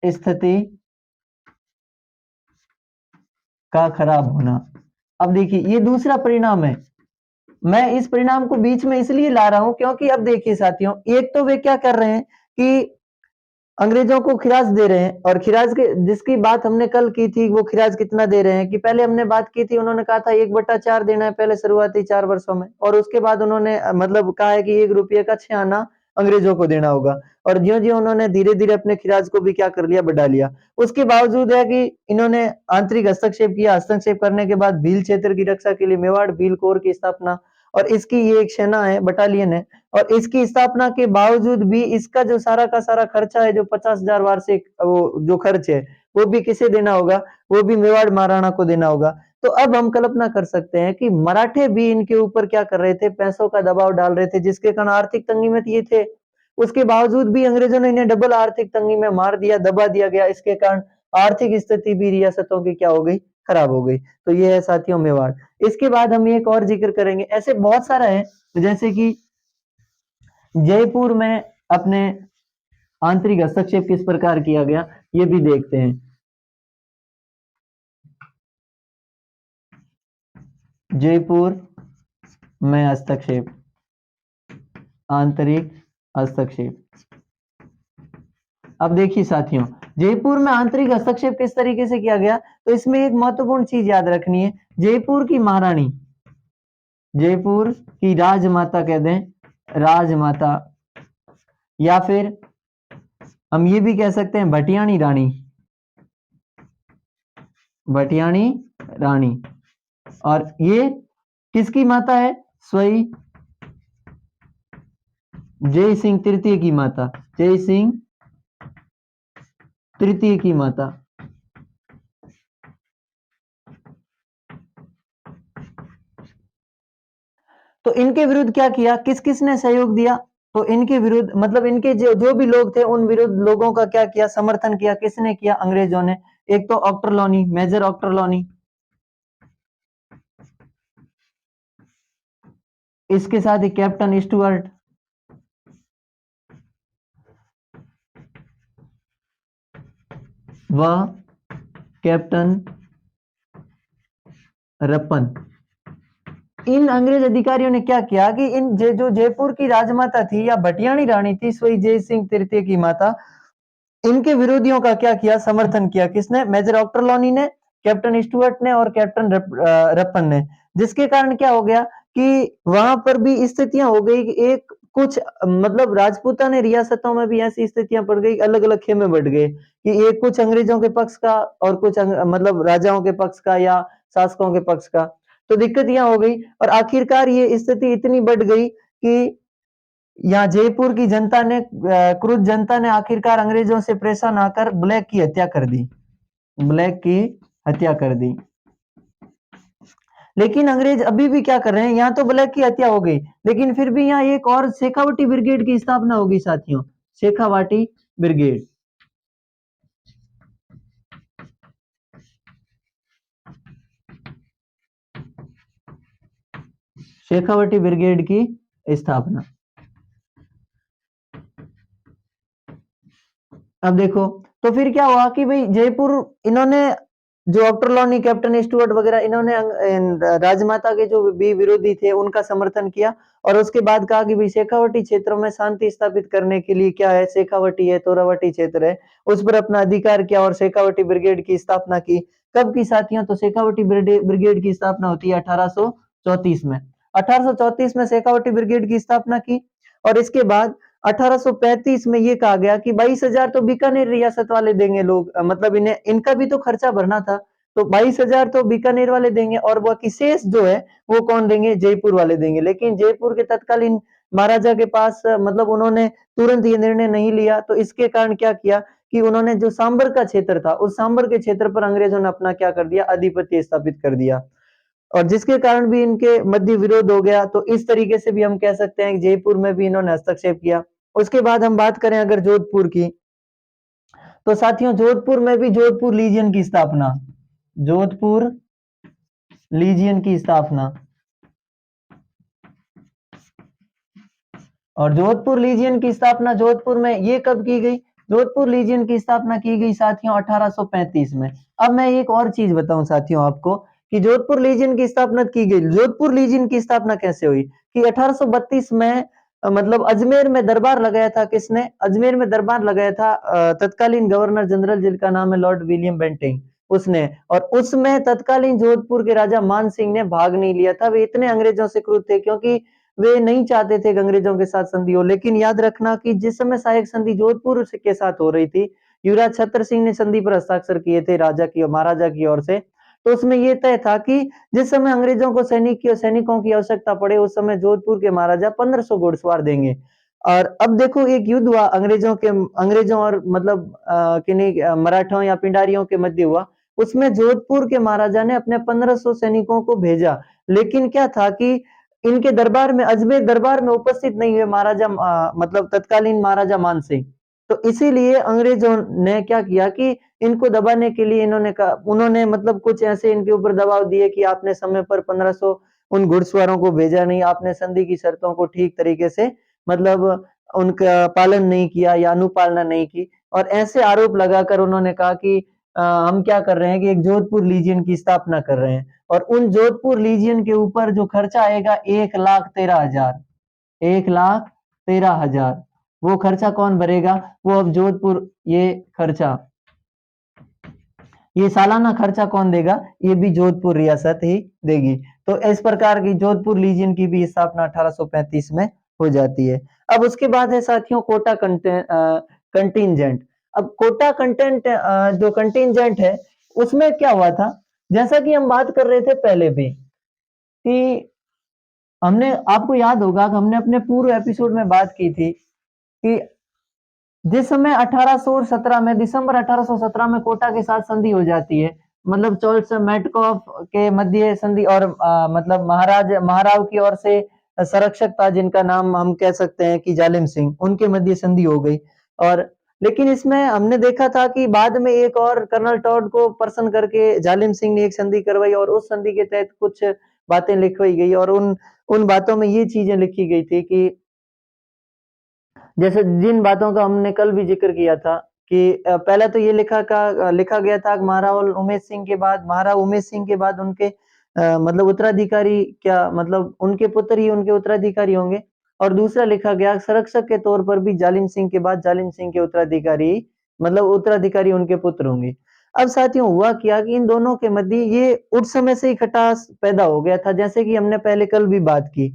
स्थिति का खराब होना। अब देखिए ये दूसरा परिणाम है। मैं इस परिणाम को बीच में इसलिए ला रहा हूं क्योंकि अब देखिए साथियों, एक तो वे क्या कर रहे हैं कि अंग्रेजों को खिराज दे रहे हैं, और खिराज के जिसकी बात हमने कल की थी, वो खिराज कितना दे रहे हैं कि पहले हमने बात की थी, उन्होंने कहा था 1/4 देना है पहले शुरुआती 4 वर्षों में, और उसके बाद उन्होंने मतलब कहा है कि 1 रुपये का 6 आना अंग्रेजों को देना होगा। और ज्यों-ज्यों उन्होंने धीरे-धीरे अपने खिराज को भी क्या कर लिया, बढ़ा लिया। उसके बावजूद है कि इन्होंने आंतरिक हस्तक्षेप किया, हस्तक्षेप करने के बाद भील क्षेत्र की रक्षा के लिए मेवाड़ भील कोर की स्थापना, और इसकी ये एक सेना है, बटालियन है, और इसकी स्थापना के बावजूद भी इसका जो सारा का सारा खर्चा है, जो 50,000 वार्षिक वो जो खर्च है, वो भी किसे देना होगा, वो भी मेवाड़ महाराणा को देना होगा। तो अब हम कल्पना कर सकते हैं कि मराठे भी इनके ऊपर क्या कर रहे थे, पैसों का दबाव डाल रहे थे, जिसके कारण आर्थिक तंगी में ये थे। उसके बावजूद भी अंग्रेजों ने इन्हें डबल आर्थिक तंगी में मार दिया, दबा दिया गया। इसके कारण आर्थिक स्थिति भी रियासतों की क्या हो गई, खराब हो गई। तो ये है साथियों मेवाड़। इसके बाद हम एक और जिक्र करेंगे, ऐसे बहुत सारा है, जैसे कि जयपुर में अपने आंतरिक हस्तक्षेप किस प्रकार किया गया, ये भी देखते हैं। जयपुर में हस्तक्षेप, आंतरिक हस्तक्षेप। अब देखिए साथियों, जयपुर में आंतरिक हस्तक्षेप किस तरीके से किया गया, तो इसमें एक महत्वपूर्ण चीज याद रखनी है। जयपुर की महारानी, जयपुर की राजमाता कह दें, राजमाता, या फिर हम ये भी कह सकते हैं भटियाणी रानी, भटियाणी रानी। और ये किसकी माता है, स्वयं जय सिंह तृतीय की माता, जय सिंह तृतीय की माता। तो इनके विरुद्ध क्या किया, किस किस ने सहयोग दिया, तो इनके विरुद्ध मतलब इनके जो जो भी लोग थे, उन विरुद्ध लोगों का क्या किया, समर्थन किया। किसने किया, अंग्रेजों ने। एक तो ऑक्टरलॉनी, मेजर ऑक्टरलॉनी, इसके साथ ही कैप्टन स्टुअर्ट, व कैप्टन रपन। इन अंग्रेज अधिकारियों ने क्या किया कि इन जो जयपुर की राजमाता थी या भटियाणी रानी थी, सोई जय सिंह तृतीय की माता, इनके विरोधियों का क्या किया, समर्थन किया। किसने, मेजर ऑक्टरलॉनी ने, कैप्टन स्टुअर्ट ने, और कैप्टन रपन ने। जिसके कारण क्या हो गया कि वहां पर भी स्थितियां हो गई कि एक कुछ मतलब राजपूताना रियासतों में भी ऐसी स्थितियां पड़ गई, अलग अलग खेमे बढ़ गए कि एक कुछ अंग्रेजों के पक्ष का और कुछ मतलब राजाओं के पक्ष का या शासकों के पक्ष का। तो दिक्कत यह हो गई, और आखिरकार ये स्थिति इतनी बढ़ गई कि यहाँ जयपुर की जनता ने, क्रुद्ध जनता ने आखिरकार अंग्रेजों से परेशान आकर ब्लैक की हत्या कर दी, ब्लैक की हत्या कर दी। लेकिन अंग्रेज अभी भी क्या कर रहे हैं, यहाँ तो ब्लैक की हत्या हो गई, लेकिन फिर भी यहाँ एक और शेखावटी ब्रिगेड की स्थापना होगी साथियों, शेखावाटी ब्रिगेड। शेखावटी ब्रिगेड की स्थापना। अब देखो, तो फिर क्या हुआ कि भाई जयपुर, इन्होंने जो ऑक्टरलॉनी, कैप्टन स्टुअर्ट वगैरह, इन्होंने राजमाता के जो भी विरोधी थे उनका समर्थन किया, और उसके बाद कहा कि भाई शेखावटी क्षेत्रों में शांति स्थापित करने के लिए क्या है, शेखावटी है, तोरावटी क्षेत्र है, उस पर अपना अधिकार किया और शेखावटी ब्रिगेड की स्थापना की। कब की साथियों, तो शेखावटी ब्रिगेड की स्थापना होती है 1834 में। 1834 में शेखावटी ब्रिगेड की स्थापना की, और इसके बाद 1835 में ये कहा गया कि 22,000 तो बीकानेर रियासत वाले देंगे लोग, मतलब इन्हें, इनका भी तो खर्चा भरना था, तो 22,000 तो बीकानेर वाले देंगे, और बाकी शेष जो है वो कौन देंगे, जयपुर वाले देंगे। लेकिन जयपुर के तत्कालीन महाराजा के पास मतलब उन्होंने तुरंत ये निर्णय नहीं लिया, तो इसके कारण क्या किया कि उन्होंने जो सांबर का क्षेत्र था, उस सांबर के क्षेत्र पर अंग्रेजों ने अपना क्या कर दिया, आधिपत्य स्थापित कर दिया, और जिसके कारण भी इनके मध्य विरोध हो गया। तो इस तरीके से भी हम कह सकते हैं कि जयपुर में भी इन्होंने हस्तक्षेप किया। उसके बाद हम बात करें अगर जोधपुर की, तो साथियों जोधपुर में भी जोधपुर लीजियन की स्थापना, जोधपुर लीजियन की स्थापना। और जोधपुर लीजियन की स्थापना जोधपुर में ये कब की गई, जोधपुर लीजियन की स्थापना की गई साथियों 1835 में। अब मैं एक और चीज बताऊं साथियों आपको कि जोधपुर लीजियन की स्थापना की गई, जोधपुर लीजियन की स्थापना कैसे हुई कि 1832 में मतलब अजमेर में दरबार लगाया था किसने? अजमेर में दरबार लगाया था तत्कालीन गवर्नर जनरल जिनका नाम है लॉर्ड विलियम बेंटिंग, उसने। और उसमें तत्कालीन जोधपुर के राजा मान सिंह ने भाग नहीं लिया था। वे इतने अंग्रेजों से क्रुद्ध थे क्योंकि वे नहीं चाहते थे कि अंग्रेजों के साथ संधि हो। लेकिन याद रखना कि जिस समय सहायक संधि जोधपुर के साथ हो रही थी, युवराज छत्र सिंह ने संधि पर हस्ताक्षर किए थे राजा की और महाराजा की ओर से। तो उसमें ये तय था कि जिस समय अंग्रेजों को सैनिकों की आवश्यकता पड़े, उस समय जोधपुर के महाराजा 1500 घुड़सवार देंगे। और अब देखो एक युद्ध हुआ अंग्रेजों और मतलब किन्हीं मराठों या पिंडारियों के मध्य हुआ। उसमें जोधपुर के महाराजा ने अपने 1500 सैनिकों को भेजा। लेकिन क्या था कि इनके दरबार में अजमेर दरबार में उपस्थित नहीं हुए महाराजा मतलब तत्कालीन महाराजा मान सिंह। तो इसीलिए अंग्रेजों ने क्या किया कि इनको दबाने के लिए उन्होंने मतलब कुछ ऐसे इनके ऊपर दबाव दिए कि आपने समय पर 1500 उन घुड़सवारों को भेजा नहीं, आपने संधि की शर्तों को ठीक तरीके से मतलब उनका पालन नहीं किया या अनुपालना नहीं की। और ऐसे आरोप लगाकर उन्होंने कहा कि हम क्या कर रहे हैं कि एक जोधपुर लीजियन की स्थापना कर रहे हैं। और उन जोधपुर लीजियन के ऊपर जो खर्चा आएगा 1,13,000, 1,13,000, वो खर्चा कौन भरेगा? वो अब जोधपुर खर्चा ये सालाना खर्चा कौन देगा? ये भी जोधपुर रियासत ही देगी। तो इस प्रकार की जोधपुर लीजियन की भी स्थापना 1835 में हो जाती है। अब उसके बाद है साथियों कोटा कंटिंजेंट। अब कोटा जो कंटिंजेंट है उसमें क्या हुआ था? जैसा कि हम बात कर रहे थे पहले भी कि हमने आपको याद होगा कि हमने अपने पूर्व एपिसोड में बात की थी कि जिस समय 1817 में दिसंबर 1817 में कोटा के साथ संधि हो जाती है, मतलब चार्ल्स मेटकॉफ के मध्य संधि और मतलब महाराव की ओर से संरक्षक था जिनका नाम हम कह सकते हैं कि जालिम सिंह, उनके मध्य संधि हो गई। और लेकिन इसमें हमने देखा था कि बाद में एक और कर्नल टॉड को पर्सन करके जालिम सिंह ने एक संधि करवाई और उस संधि के तहत कुछ बातें लिखवाई गई और उन उन बातों में ये चीजें लिखी गई थी कि जैसे जिन बातों का हमने कल भी जिक्र किया था कि पहले तो ये लिखा गया था कि महाराव उमेश सिंह के बाद उनके मतलब उत्तराधिकारी क्या मतलब उनके पुत्र ही उनके उत्तराधिकारी होंगे। और दूसरा लिखा गया संरक्षक के तौर पर भी जालिम सिंह के बाद जालिम सिंह के उत्तराधिकारी उनके पुत्र होंगे। अब साथियों हुआ क्या कि इन दोनों के मध्य ये उस समय से ही खटास पैदा हो गया था, जैसे कि हमने पहले कल भी बात की।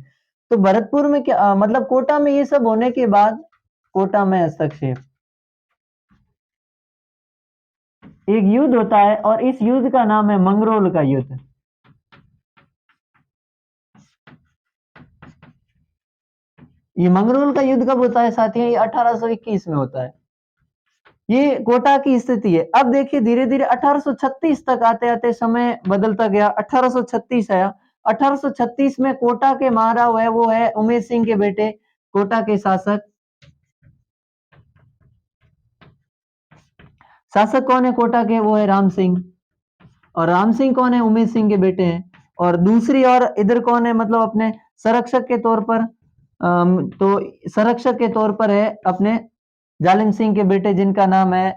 तो भरतपुर में क्या मतलब कोटा में ये सब होने के बाद कोटा में हस्तक्षेप एक युद्ध होता है और इस युद्ध का नाम है मंगरोल का युद्ध। ये मंगरोल का युद्ध कब होता है साथियों? ये 1821 में होता है। ये कोटा की स्थिति है। अब देखिए धीरे धीरे 1836 तक आते आते समय बदलता गया। 1836 आया। 1836 में कोटा के महाराव है वो है उमेश सिंह के बेटे, कोटा के शासक कौन है कोटा के? वो है राम सिंह। और राम सिंह कौन है? उमेश सिंह के बेटे हैं। और दूसरी और इधर कौन है मतलब अपने संरक्षक के तौर पर तो संरक्षक के तौर पर है अपने जालिम सिंह के बेटे जिनका नाम है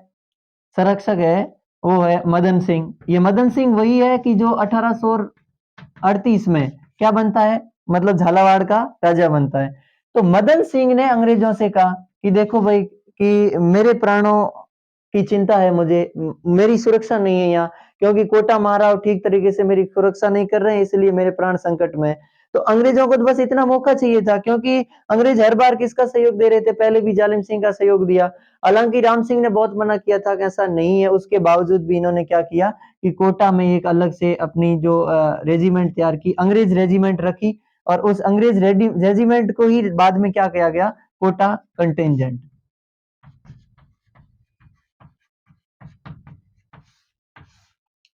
संरक्षक है वो है मदन सिंह। ये मदन सिंह वही है कि जो 1838 में क्या बनता है मतलब झालावाड़ का राजा बनता है। तो मदन सिंह ने अंग्रेजों से कहा कि देखो भाई कि मेरे प्राणों की चिंता है मुझे, मेरी सुरक्षा नहीं है यहाँ, क्योंकि कोटा महाराव ठीक तरीके से मेरी सुरक्षा नहीं कर रहे हैं, इसलिए मेरे प्राण संकट में है। तो अंग्रेजों को तो बस इतना मौका चाहिए था, क्योंकि अंग्रेज हर बार किसका सहयोग दे रहे थे? पहले भी जालिम सिंह का सहयोग दिया। हालांकि राम सिंह ने बहुत मना किया था कि ऐसा नहीं है, उसके बावजूद भी इन्होंने क्या किया कि कोटा में एक अलग से अपनी जो रेजिमेंट तैयार की, अंग्रेज रेजिमेंट रखी। और उस अंग्रेज रेजिमेंट को ही बाद में क्या किया गया? कोटा कंटिंजेंट।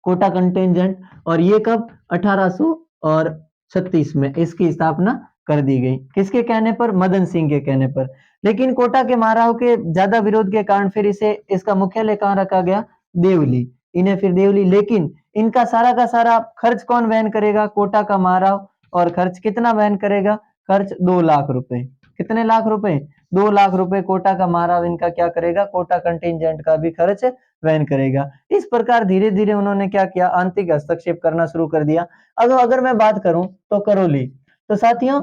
कोटा कंटिंजेंट। और ये कब? 1836 में इसकी स्थापना कर दी गई। किसके कहने पर? मदन सिंह के कहने पर। लेकिन कोटा के महाराव के ज्यादा विरोध के कारण फिर इसका मुख्यालय कहाँ रखा गया? देवली। इन्हें फिर देवली, लेकिन इनका सारा का सारा खर्च कौन वहन करेगा? कोटा का महाराव। और खर्च कितना वहन करेगा? खर्च 2 लाख रुपए। कितने लाख रुपए? 2 लाख रुपए कोटा का महाराव इनका क्या करेगा? कोटा कंटिंजेंट का भी खर्च वहन करेगा। इस प्रकार धीरे धीरे उन्होंने क्या किया? आंतरिक हस्तक्षेप करना शुरू कर दिया। अगर मैं बात करूं तो करौली, तो साथियों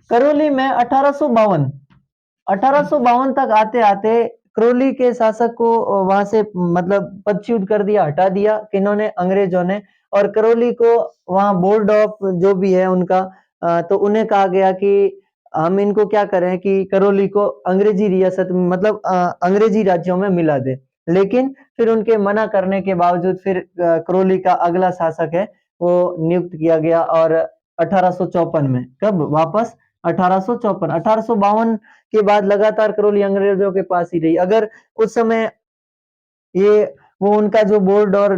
करौली में 1852 तक आते-आते करौली के शासक को वहां से मतलब पदच्युत कर दिया, हटा दिया किन्होंने, अंग्रेजों ने। और करौली को वहां बोर्ड ऑफ जो भी है उनका, तो उन्हें कहा गया कि हम इनको क्या करें कि करौली को अंग्रेजी रियासत में मतलब अंग्रेजी राज्यों में मिला दे। लेकिन फिर उनके मना करने के बावजूद फिर करौली का अगला शासक है वो नियुक्त किया गया। और 1854 में, कब वापस 1854, 1852 के बाद लगातार करौली अंग्रेजों के पास ही रही। अगर उस समय ये वो उनका जो बोर्ड और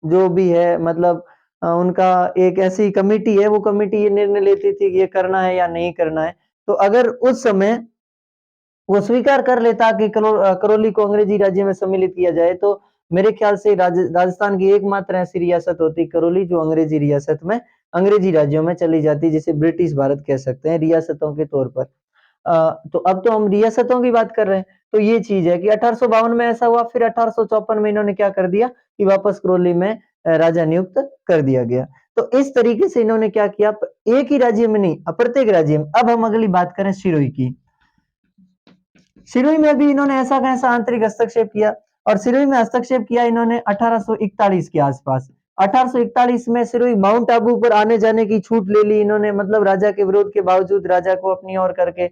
जो भी है मतलब उनका एक ऐसी कमिटी है, वो कमिटी ये निर्णय लेती थी कि ये करना है या नहीं करना है। तो अगर उस समय वो स्वीकार कर लेता कि करौली को अंग्रेजी राज्य में सम्मिलित किया जाए, तो मेरे ख्याल से राजस्थान की एकमात्र ऐसी रियासत होती करौली जो अंग्रेजी रियासत में, अंग्रेजी राज्यों में चली जाती, जिसे ब्रिटिश भारत कह सकते हैं रियासतों के तौर पर। तो अब तो हम रियासतों की बात कर रहे हैं, तो ये चीज है कि 1852 में ऐसा हुआ। फिर 1854 में इन्होंने क्या कर दिया कि वापस करौली में राजा नियुक्त कर दिया गया। तो इस तरीके से इन्होंने क्या किया, एक ही राज्य में नहीं, प्रत्येक राज्य में। अब हम अगली बात करें सिरोही की। सिरोही में भी इन्होंने ऐसा कैसा आंतरिक हस्तक्षेप किया, और सिरोही में हस्तक्षेप किया इन्होंने 1841 के आसपास। 1841 में सिरोही माउंट आबू पर आने जाने की छूट ले ली इन्होंने, मतलब राजा के विरोध के बावजूद, राजा को अपनी ओर करके,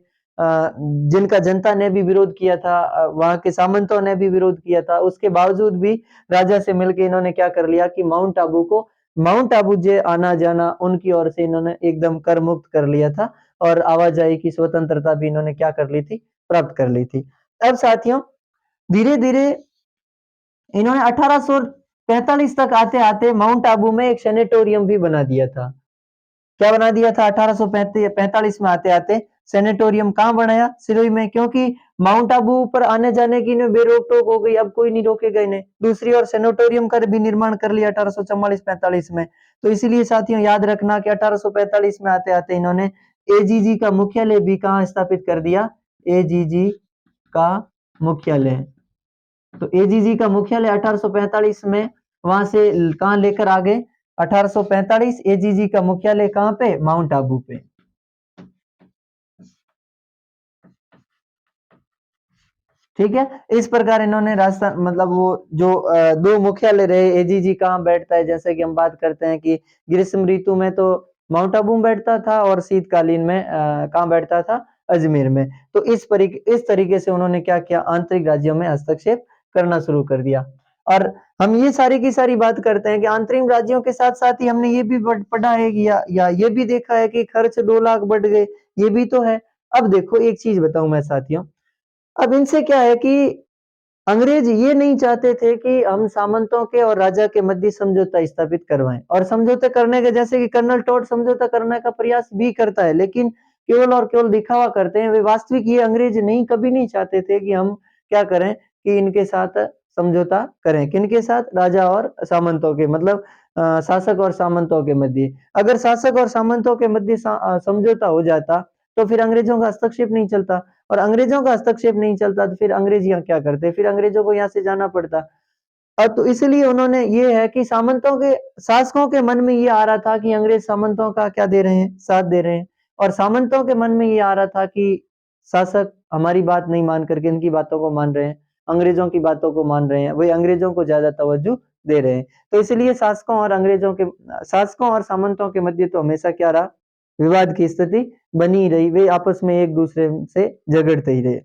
जिनका जनता ने भी विरोध किया था, वहां के सामंतों ने भी विरोध किया था, उसके बावजूद भी राजा से मिलकर इन्होंने क्या कर लिया कि माउंट आबू जे आना जाना उनकी ओर से इन्होंने एकदम कर मुक्त कर लिया था। और आवाजाही की स्वतंत्रता भी इन्होंने क्या कर ली थी, प्राप्त कर ली थी। अब साथियों धीरे-धीरे इन्होंने 1845 तक आते-आते माउंट आबू में एक सैनिटोरियम भी बना दिया था। क्या बना दिया था 1845 में आते-आते? सैनिटोरियम। कहाँ बनाया? सिरोही में। क्योंकि माउंट आबू पर आने जाने की इन्हें बेरोक-टोक हो गई, अब कोई नहीं रोकेगा इन्हें। दूसरी ओर सैनिटोरियम का भी निर्माण कर लिया 1844-45 में। तो इसीलिए साथियों याद रखना कि 1845 में आते-आते इन्होंने एजीजी का मुख्यालय भी कहाँ स्थापित कर दिया? एजीजी का मुख्यालय। तो एजीजी का मुख्यालय 1845 में वहां से कहां लेकर आ गए? 1845 एजीजी का मुख्यालय कहां पे? माउंट आबू पे। ठीक है, इस प्रकार इन्होंने राजस्थान मतलब वो जो दो मुख्यालय रहे, एजीजी कहाँ बैठता है, जैसे कि हम बात करते हैं कि ग्रीष्म ऋतु में तो माउंट आबू में बैठता था, और शीतकालीन में कहाँ बैठता था? अजमेर में। तो इस तरीके से उन्होंने क्या किया, आंतरिक राज्यों में हस्तक्षेप करना शुरू कर दिया। और हम ये सारी की सारी बात करते हैं कि आंतरिक राज्यों के साथ साथ ही हमने ये भी पढ़ा है कि या ये भी देखा है कि खर्च 2 लाख बढ़ गए, ये भी तो है। अब देखो एक चीज बताऊं मैं साथियों, अब इनसे क्या है कि अंग्रेज ये नहीं चाहते थे कि हम सामंतों के और राजा के मध्य समझौता स्थापित करवाएं, और समझौते करने के, जैसे कि कर्नल टॉड समझौता करने का प्रयास भी करता है, लेकिन केवल और केवल दिखावा करते हैं वे। वास्तविक ये अंग्रेज नहीं, कभी नहीं चाहते थे कि हम क्या करें कि इनके साथ समझौता करें। किनके साथ? राजा और सामंतों के, मतलब शासक और सामंतों के मध्य। अगर शासक और सामंतों के मध्य समझौता हो जाता तो फिर अंग्रेजों का हस्तक्षेप नहीं चलता, और अंग्रेजों का हस्तक्षेप नहीं चलता तो फिर अंग्रेज यहाँ क्या करते? फिर अंग्रेजों को यहाँ से जाना पड़ता। तो इसलिए उन्होंने, ये है कि सामंतों के शासकों के मन में ये आ रहा था कि अंग्रेज सामंतों का क्या दे रहे हैं? साथ दे रहे हैं। और सामंतों के मन में ये आ रहा था कि शासक हमारी बात नहीं मान करके इनकी बातों को मान रहे हैं, अंग्रेजों की बातों को मान रहे हैं, वही अंग्रेजों को ज्यादा तवज्जो दे रहे हैं। तो इसलिए शासकों और सामंतों के मध्य तो हमेशा क्या रहा? विवाद की स्थिति बनी रही, वे आपस में एक दूसरे से झगड़ते ही रहे।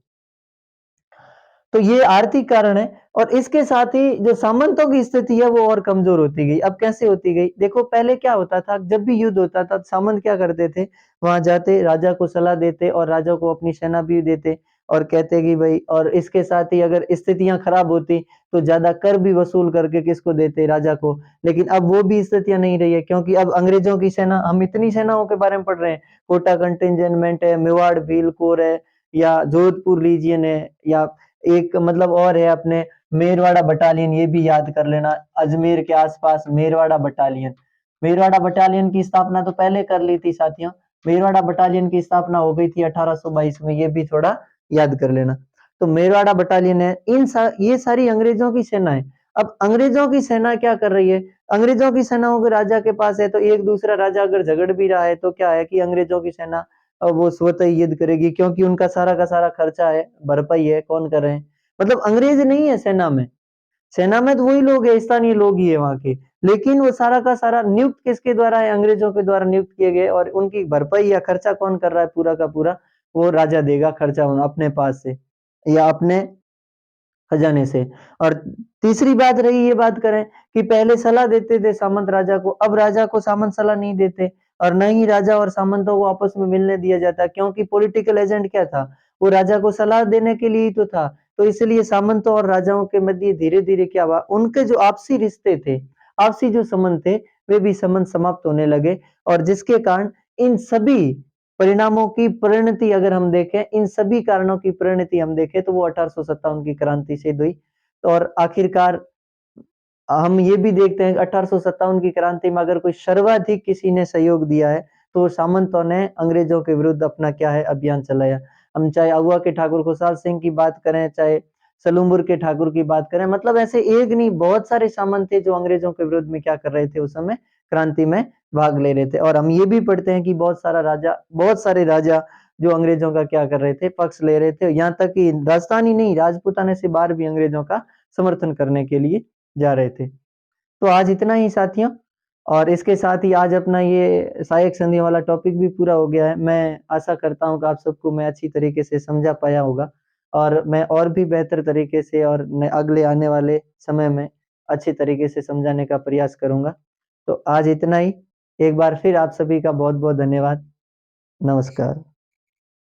तो ये आर्थिक कारण है, और इसके साथ ही जो सामंतों की स्थिति है वो और कमजोर होती गई। अब कैसे होती गई? देखो पहले क्या होता था, जब भी युद्ध होता था सामंत क्या करते थे, वहां जाते राजा को सलाह देते, और राजा को अपनी सेना भी देते, और कहते कि भाई, और इसके साथ ही अगर स्थितियां खराब होती तो ज्यादा कर भी वसूल करके किसको देते? राजा को। लेकिन अब वो भी स्थितियां नहीं रही है, क्योंकि अब अंग्रेजों की सेना, हम इतनी सेनाओं के बारे में पढ़ रहे हैं, कोटा कंटिंजेंटमेंट है, मेवाड़ भील कोर है, या जोधपुर लीजियन है, या एक मतलब और है अपने मेरवाड़ा बटालियन, ये भी याद कर लेना। अजमेर के आसपास मेरवाड़ा बटालियन की स्थापना तो पहले कर ली थी साथियों। मेरवाड़ा बटालियन की स्थापना हो गई थी 1822 में, ये भी थोड़ा याद कर लेना। तो मेरवाड़ा बटालियन है, ये सारी अंग्रेजों की सेना है। अब अंग्रेजों की सेना क्या कर रही है? अंग्रेजों की सेना अगर राजा के पास है, तो एक दूसरा राजा अगर झगड़ भी रहा है तो क्या है कि अंग्रेजों की सेना वो स्वतः ही युद्ध करेगी क्योंकि उनका सारा का सारा खर्चा है, भरपाई है, कौन कर रहे हैं? मतलब अंग्रेज नहीं है सेना में तो वही लोग हैं, स्थानीय लोग ही है वहाँ के। लेकिन वो सारा का सारा नियुक्त किसके द्वारा है? अंग्रेजों के द्वारा नियुक्त किए गए और उनकी भरपाई या खर्चा कौन कर रहा है पूरा का पूरा? वो राजा देगा खर्चा अपने पास से या अपने खजाने से। और तीसरी बात रही ये बात करें कि पहले सलाह देते थे सामंत राजा को, अब राजा को सामंत सलाह नहीं देते और न ही राजा और सामंतों को आपस में मिलने दिया जाता क्योंकि पॉलिटिकल एजेंट क्या था? वो राजा को सलाह देने के लिए ही तो था। तो इसलिए सामंतों और राजाओं के मध्य धीरे-धीरे क्या हुआ? उनके जो आपसी रिश्ते थे, आपसी जो संबंध थे, वे भी संबंध समाप्त होने लगे और जिसके कारण इन सभी परिणामों की परिणति अगर हम देखें, इन सभी कारणों की परिणति हम देखें तो वो 1857 की क्रांति से हुई और आखिरकार हम ये भी देखते हैं कि 1857 की क्रांति में अगर कोई सर्वाधिक किसी ने सहयोग दिया है, तो सामंतों ने अंग्रेजों के विरुद्ध अपना क्या है अभियान चलाया। हम चाहे आहुआ के ठाकुर खुशहाल सिंह की बात करें, चाहे सलूमपुर के ठाकुर की बात करें, मतलब ऐसे एक नहीं बहुत सारे सामंत थे जो अंग्रेजों के विरुद्ध में क्या कर रहे थे उस समय क्रांति में भाग ले रहे थे। और हम ये भी पढ़ते हैं कि बहुत सारे राजा जो अंग्रेजों का क्या कर रहे थे, पक्ष ले रहे थे। यहाँ तक कि राजस्थान ही नहीं, राजपूताने से बाहर भी अंग्रेजों का समर्थन करने के लिए जा रहे थे। तो आज इतना ही साथियों और इसके साथ ही आज अपना ये सहायक संधियों वाला टॉपिक भी पूरा हो गया है। मैं आशा करता हूँ कि आप सबको मैं अच्छी तरीके से समझा पाया होगा और मैं और भी बेहतर तरीके से और अगले आने वाले समय में अच्छे तरीके से समझाने का प्रयास करूंगा। तो आज इतना ही। एक बार फिर आप सभी का बहुत-बहुत धन्यवाद। नमस्कार।